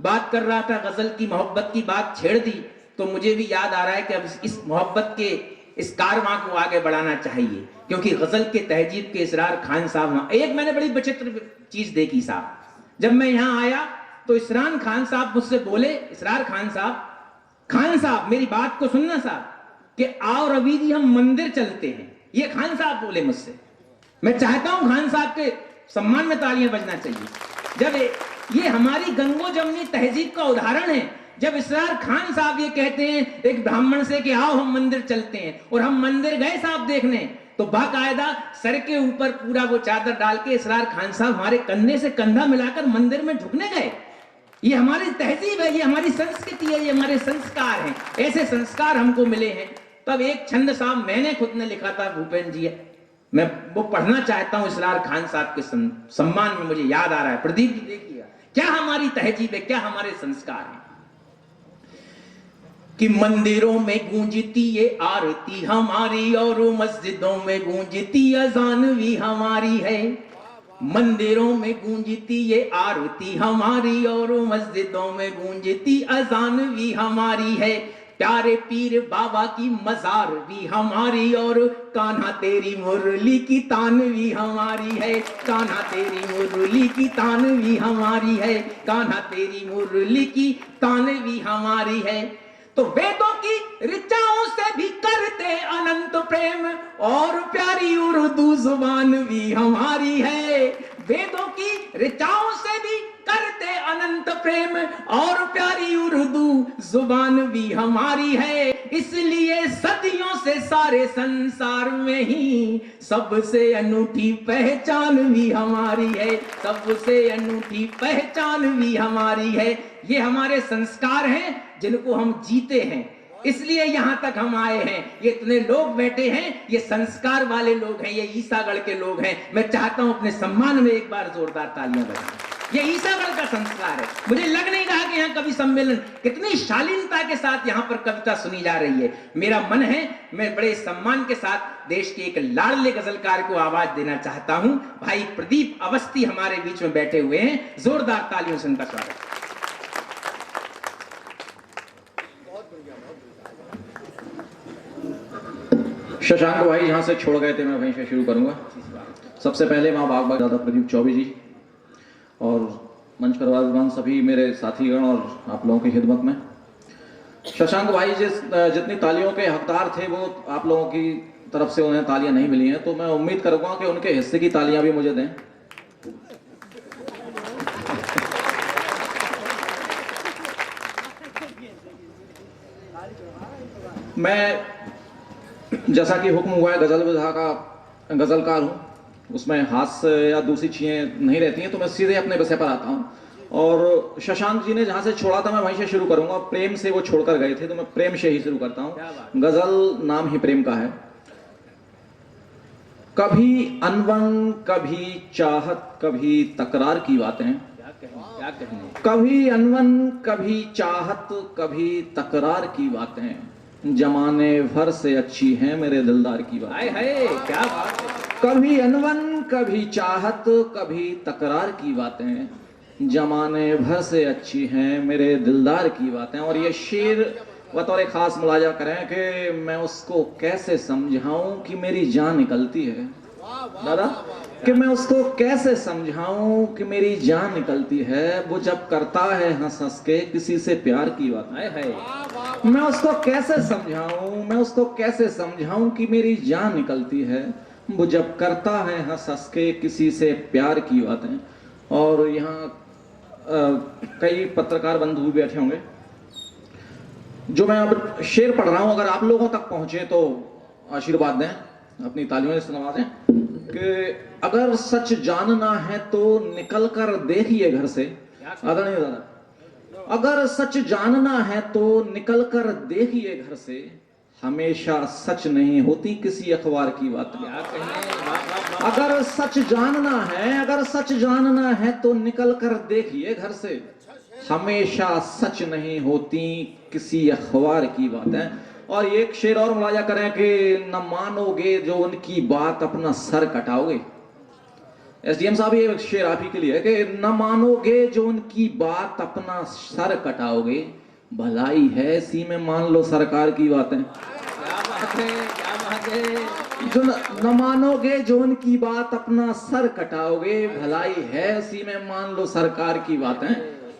बात कर रहा था, गजल की मोहब्बत की बात छेड़ दी, तो मुझे भी याद आ रहा है कि अब इस मोहब्बत के इस कारवां को आगे बढ़ाना चाहिए, क्योंकि गजल के तहजीब के इसरार खान साहब, एक मैंने बड़ी विचित्र चीज देखी साहब, जब मैं यहां आया तो इसरार खान साहब मुझसे बोले, इसरार खान साहब मेरी बात को सुनना साहब, कि आओ रवि जी हम मंदिर चलते हैं, ये खान साहब बोले मुझसे। मैं चाहता हूं खान साहब के सम्मान में तालियां बजना चाहिए, जब ये हमारी गंगो जमनी तहजीब का उदाहरण है, जब इसरार खान साहब ये कहते हैं एक ब्राह्मण से कि आओ हम मंदिर चलते हैं, और हम मंदिर गए साहब देखने, तो बाकायदा सर के ऊपर पूरा वो चादर डाल के इसरार खान साहब हमारे कंधे से कंधा मिलाकर मंदिर में झुकने गए। ये हमारी तहजीब है, ये हमारी संस्कृति है, ये हमारे संस्कार हैं, ऐसे संस्कार हमको मिले हैं। तब एक छंद साहब मैंने खुद ने लिखा था, भूपेन जी, मैं वो पढ़ना चाहता हूं इसरार खान साहब के सम्मान में, मुझे याद आ रहा है। प्रदीप जी देखिए क्या हमारी तहजीब है, क्या हमारे संस्कार हैं, कि मंदिरों में गूंजती ये आरती हमारी और मस्जिदों में गूंजती अजान भी हमारी है। मंदिरों में गूंजती ये आरती हमारी और मस्जिदों में गूंजती अजान भी हमारी है। प्यारे पीर बाबा की मजार भी हमारी और कान्हा तेरी मुरली की तान भी हमारी है। कान्हा तेरी मुरली की तान भी हमारी है। कान्हा तेरी मुरली की तान भी हमारी है। तो वेदों की ऋचाओं से भी करते अनंत प्रेम और प्यारी उर्दू जुबान भी हमारी है। वेदों की ऋचाओं से भी करते अनंत प्रेम और प्यारी उर्दू जुबान भी हमारी है। इसलिए सदियों से सारे संसार में ही सबसे अनूठी पहचान भी हमारी है। सबसे अनूठी पहचान भी हमारी है। ये हमारे संस्कार हैं जिनको हम जीते हैं, इसलिए यहां तक हम आए हैं। ये इतने लोग बैठे हैं, ये संस्कार वाले लोग हैं, ये ईसागढ़ के लोग हैं। मैं चाहता हूं अपने सम्मान में एक बार जोरदार तालियां बजाएं। ये ईसागढ़ का संस्कार है। मुझे लग नहीं रहा कि यहाँ कवि सम्मेलन, कितनी शालीनता के साथ यहाँ पर कविता सुनी जा रही है। मेरा मन है, मैं बड़े सम्मान के साथ देश के एक लाडले गजलकार को आवाज देना चाहता हूं। भाई प्रदीप अवस्थी हमारे बीच में बैठे हुए हैं, जोरदार तालियों से उनका स्वागत। शशांक भाई जहां से छोड़ गए थे मैं वहीं से शुरू करूंगा। सबसे पहले मां बाग बाग दादा प्रदीप चौबे जी और मंच पर विराजमान सभी मेरे साथीगण और आप लोगों की खिदमत में, शशांक भाई जितनी तालियों के हकदार थे वो आप लोगों की तरफ से उन्हें तालियां नहीं मिली हैं, तो मैं उम्मीद करूंगा कि उनके हिस्से की तालियां भी मुझे दें। मैं जैसा कि हुक्म हुआ है गजल विधा का गजलकार हूँ, उसमें हास्य या दूसरी चीजें नहीं रहती हैं, तो मैं सीधे अपने विषय पर आता हूँ। और शशांक जी ने जहां से छोड़ा था मैं वहीं से शुरू करूंगा। प्रेम से वो छोड़कर गए थे तो मैं प्रेम से ही शुरू करता हूँ। गजल नाम ही प्रेम का है। कभी अनबन, कभी चाहत, कभी तकरार की बातें, कभी अनबन, कभी चाहत, कभी तकरार की बातें, जमाने भर से अच्छी हैं मेरे दिलदार की बात। हाय हाय क्या बात है। कभी अनबन, कभी चाहत, कभी तकरार की बातें, जमाने भर से अच्छी हैं मेरे दिलदार की बातें। और ये शेर बतौर खास मुलाजा करें कि मैं उसको कैसे समझाऊं कि मेरी जान निकलती है दादा, कि मैं उसको कैसे समझाऊं कि मेरी जान निकलती है। वो जब करता है हंस हंस के किसी से प्यार की बात, मैं उसको कैसे समझाऊं, मैं उसको कैसे समझाऊं कि मेरी जान निकलती है। वो जब करता है हंस हंस के किसी से प्यार की बातें। और यहाँ कई पत्रकार बंधु भी बैठे होंगे। जो मैं अब शेर पढ़ रहा हूं अगर आप लोगों तक पहुंचे तो आशीर्वाद दें, अपनी तालियों से नवाजें। कि अगर सच जानना है तो निकल कर देखिए घर से। आदरणीय दादा, अगर सच जानना है तो निकल कर देखिए घर से, हमेशा सच नहीं होती किसी अखबार की बात। अगर सच जानना है, अगर सच जानना है तो निकल कर देखिए घर से, हमेशा सच नहीं होती किसी अखबार की बातें। और एक शेर और मुलाजा करें कि न मानोगे जो उनकी बात अपना सर कटाओगे। एसडीएम साहब ये शेर आप ही के लिए है कि न मानोगे जो उनकी बात अपना सर कटाओगे, भलाई है इसी में मान लो सरकार की बातें। क्या बात है, क्या बात है। जो न मानोगे जो उनकी बात अपना सर कटाओगे, भलाई है इसी में मान लो सरकार की बातें।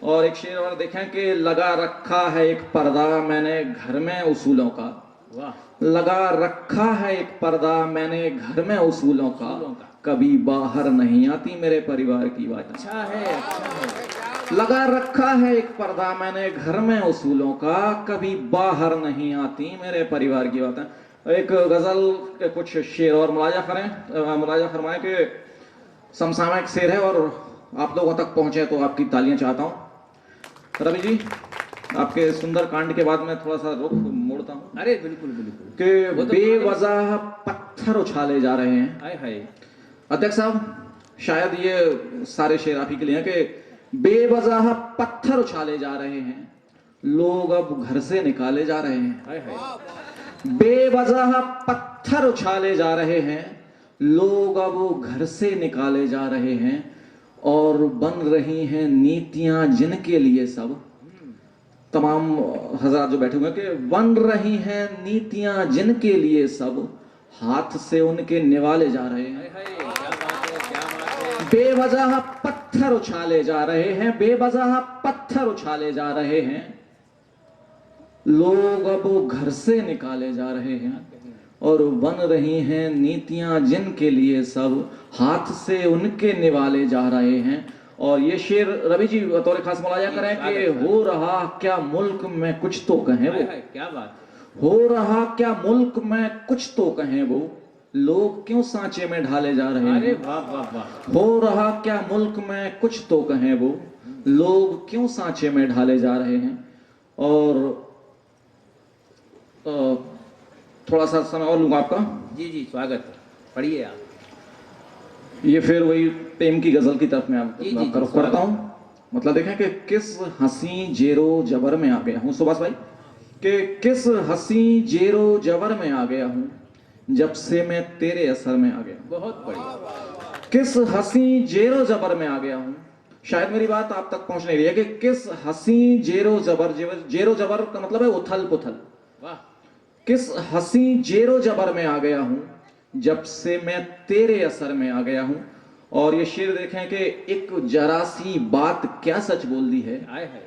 और एक शेर और देखें कि लगा रखा है एक पर्दा मैंने घर में उसूलों का, वाह, लगा रखा है एक पर्दा मैंने घर में उसूलों का, कभी बाहर नहीं आती मेरे परिवार की बात। अच्छा है, अच्छा है। लगा रखा है एक पर्दा मैंने घर में उसूलों का, कभी बाहर नहीं आती मेरे परिवार की बातें। एक गजल के कुछ शेर और मुलाजा करें, मुलाजा फरमाएं कि समसामयिक शेर है और आप लोगों तक पहुंचे तो आपकी तालियां चाहता हूं। रवि जी, आपके सुंदर कांड के बाद मैं थोड़ा सा रुख मोड़ता हूं अरे बिल्कुल बिल्कुल। कि बेवजह पत्थर उछाले जा रहे हैं। हाय हाय। अध्यक्ष साहब, शायद ये सारे शेर आप ही के लिए हैं कि बेवजह पत्थर उछाले जा रहे हैं, लोग अब घर से निकाले जा रहे हैं। हाय हाय। बेवजह पत्थर उछाले जा रहे हैं, लोग अब घर से निकाले जा रहे हैं, और बन रही हैं नीतियां जिनके लिए सब, तमाम हजरात जो बैठे हुए हैं, कि बन रही हैं नीतियां जिनके लिए सब, हाथ से उनके निवाले जा रहे हैं। हाय हाय, क्या बात है, क्या बात है। बेवजह पत्थर उछाले जा रहे हैं, बेवजह पत्थर उछाले जा रहे हैं, लोग अब घर से निकाले जा रहे हैं, और बन रही हैं नीतियां जिनके लिए सब, हाथ से उनके निवाले जा रहे हैं। और ये शेर रवि जी बतौर खास मुलाजा करें कि हो रहा क्या मुल्क में कुछ तो कहें वो, क्या बात, हो रहा क्या मुल्क में कुछ तो कहें वो, लोग क्यों सांचे में ढाले जा रहे हैं। अरे वाह वाह वाह। हो रहा क्या मुल्क में कुछ तो कहें वो, लोग क्यों सांचे में ढाले जा रहे हैं। और थोड़ा सा समय और लूंगा आपका। जी जी, स्वागत, पढ़िए आप। ये फिर वही प्रेम की गजल की तरफ मैं आपका रुख करता हूं। मतलब देखें कि किस हंसी जेरो जबर में आ गया हूं, सुभाष भाई, कि किस हंसी जेरो जबर में आ गया हूं, जब से मैं तेरे असर में आ गया। बहुत बढ़िया। किस हंसी जेरो जबर में आ गया हूं, शायद मेरी बात आप तक पहुंच नहीं रही है कि किस हंसी जेरो जबर, जेरो जबर का मतलब है उथल पुथल। वाह। किस हंसी जेरो जबर में आ गया हूं, जब से मैं तेरे असर में आ गया हूं। और ये शेर देखें कि एक जरा सी बात क्या सच बोल दी है, हाय हाय।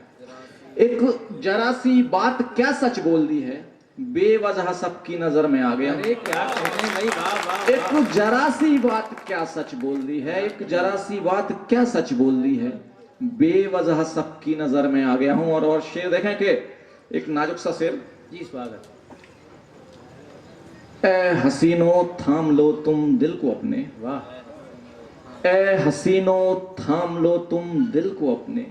एक जरा सी बात क्या सच बोल दी है, बेवजह सबकी नजर में आ गया। अरे क्या कहने भाई, वाह वाह। एक जरा सी बात क्या सच बोल दी है, एक जरा सी बात क्या सच बोल दी है, बेवजह सबकी नजर में आ गया हूं। और शेर देखें कि एक नाजुक सा शेर। जी स्वागत। ए हसीनो थाम लो तुम दिल को अपने, वाह। ए हसीनो थाम लो तुम दिल को अपने,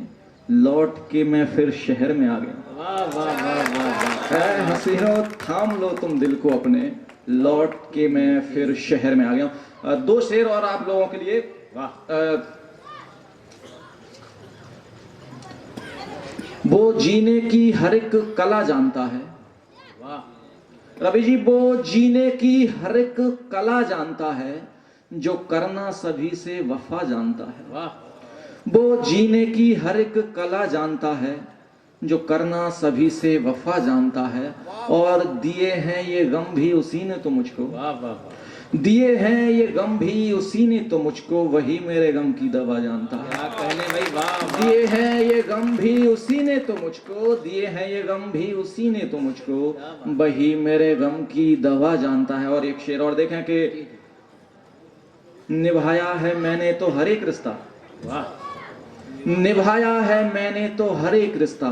लौट के मैं फिर शहर में आ गया। वाह वाह वाह वाह। ए हसीनो थाम लो तुम दिल को अपने, लौट के मैं फिर शहर में आ गया। दो शेर और आप लोगों के लिए। वाह। वो जीने की हर एक कला जानता है, वाह। रवि जी, वो जीने की हर एक कला जानता है, जो करना सभी से वफा जानता है। वाह। वो जीने की हर एक कला जानता है, जो करना सभी से वफा जानता है, और दिए हैं ये गम भी उसी ने तो मुझको। वाह वाह वाह। दिए हैं ये गम भी उसी ने तो मुझको, वही मेरे गम की दवा जानता है। क्या कहने भाई, वाह। दिए हैं ये गम भी उसी ने तो मुझको, दिए हैं ये गम भी उसी ने तो मुझको, वही मेरे गम की दवा जानता है। और एक शेर और देखें कि निभाया है मैंने तो हर एक रिश्ता, वाह। निभाया है मैंने तो हर एक रिश्ता,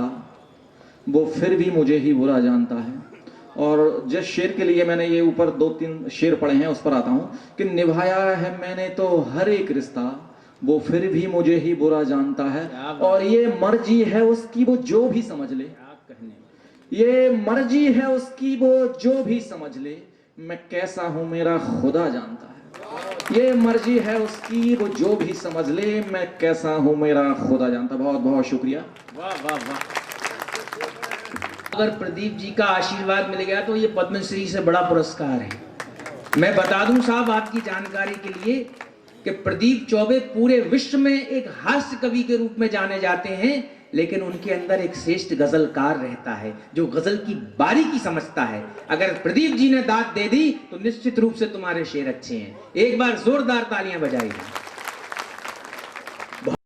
वो फिर भी मुझे ही बुरा जानता है। और जिस शेर के लिए मैंने ये ऊपर दो तीन शेर पढ़े हैं उस पर आता हूं कि निभाया है मैंने तो हर एक रिश्ता, वो फिर भी मुझे ही बुरा जानता है, और ये मर्जी है उसकी वो जो भी समझ ले। क्या कहने, ये मर्जी है उसकी वो जो भी समझ ले, मैं कैसा हूं मेरा खुदा जानता है। ये मर्जी है उसकी वो जो भी समझ ले, मैं कैसा हूं मेरा खुदा जानता। बहुत बहुत शुक्रिया। वाह वाह वाह। अगर प्रदीप जी का आशीर्वाद मिल गया तो ये पद्मश्री से बड़ा पुरस्कार है। मैं बता दूं साहब आपकी जानकारी के लिए कि प्रदीप चौबे पूरे विश्व में एक हास्य कवि के रूप में जाने जाते हैं, लेकिन उनके अंदर एक श्रेष्ठ गजलकार रहता है जो गजल की बारीकी समझता है। अगर प्रदीप जी ने दाद दे दी तो निश्चित रूप से तुम्हारे शेर अच्छे हैं। एक बार जोरदार तालियां बजाइए।